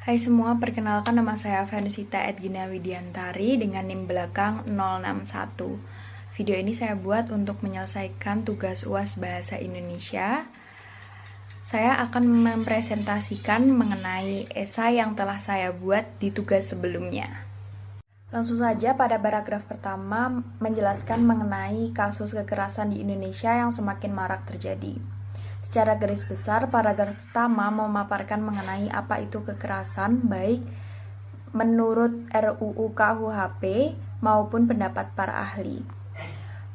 Hai semua, perkenalkan nama saya Vanusita Edgina Widiantari dengan NIM belakang 061. Video ini saya buat untuk menyelesaikan tugas UAS Bahasa Indonesia. Saya akan mempresentasikan mengenai esai yang telah saya buat di tugas sebelumnya. Langsung saja pada paragraf pertama menjelaskan mengenai kasus kekerasan di Indonesia yang semakin marak terjadi. Secara garis besar, paragraf pertama memaparkan mengenai apa itu kekerasan baik menurut RUU KUHP maupun pendapat para ahli.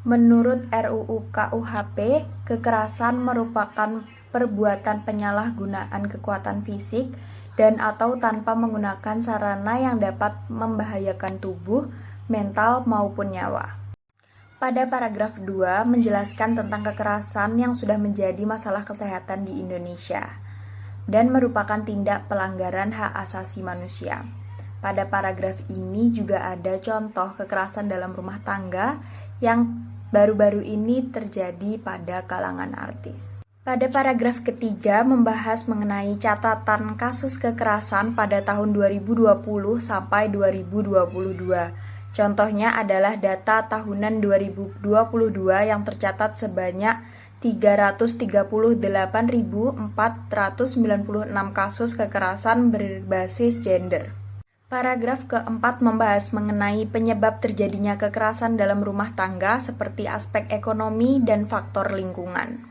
Menurut RUU KUHP, kekerasan merupakan perbuatan penyalahgunaan kekuatan fisik dan atau tanpa menggunakan sarana yang dapat membahayakan tubuh, mental maupun nyawa. Pada paragraf 2 menjelaskan tentang kekerasan yang sudah menjadi masalah kesehatan di Indonesia dan merupakan tindak pelanggaran hak asasi manusia. Pada paragraf ini juga ada contoh kekerasan dalam rumah tangga yang baru-baru ini terjadi pada kalangan artis. Pada paragraf ketiga membahas mengenai catatan kasus kekerasan pada tahun 2020 sampai 2022. Contohnya adalah data tahunan 2022 yang tercatat sebanyak 338.496 kasus kekerasan berbasis gender. Paragraf keempat membahas mengenai penyebab terjadinya kekerasan dalam rumah tangga seperti aspek ekonomi dan faktor lingkungan.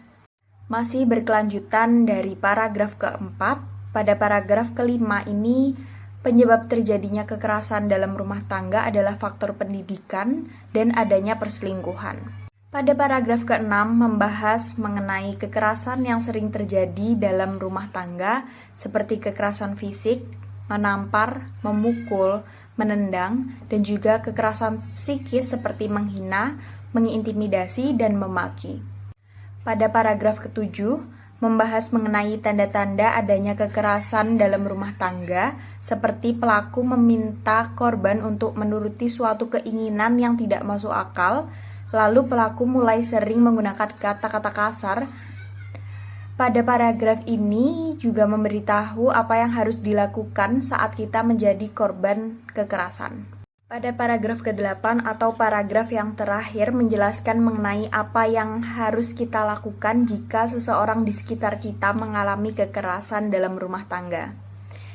Masih berkelanjutan dari paragraf keempat, pada paragraf kelima ini penyebab terjadinya kekerasan dalam rumah tangga adalah faktor pendidikan dan adanya perselingkuhan. Pada paragraf ke-6 membahas mengenai kekerasan yang sering terjadi dalam rumah tangga seperti kekerasan fisik, menampar, memukul, menendang, dan juga kekerasan psikis seperti menghina, mengintimidasi, dan memaki. Pada paragraf ke-7 membahas mengenai tanda-tanda adanya kekerasan dalam rumah tangga seperti pelaku meminta korban untuk menuruti suatu keinginan yang tidak masuk akal, lalu pelaku mulai sering menggunakan kata-kata kasar. Pada paragraf ini juga memberitahu apa yang harus dilakukan saat kita menjadi korban kekerasan. Pada paragraf ke-8 atau paragraf yang terakhir menjelaskan mengenai apa yang harus kita lakukan jika seseorang di sekitar kita mengalami kekerasan dalam rumah tangga.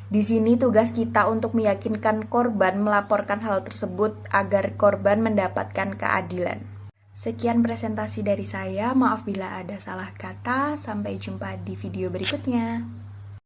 Di sini tugas kita untuk meyakinkan korban melaporkan hal tersebut agar korban mendapatkan keadilan. Sekian presentasi dari saya, maaf bila ada salah kata, sampai jumpa di video berikutnya.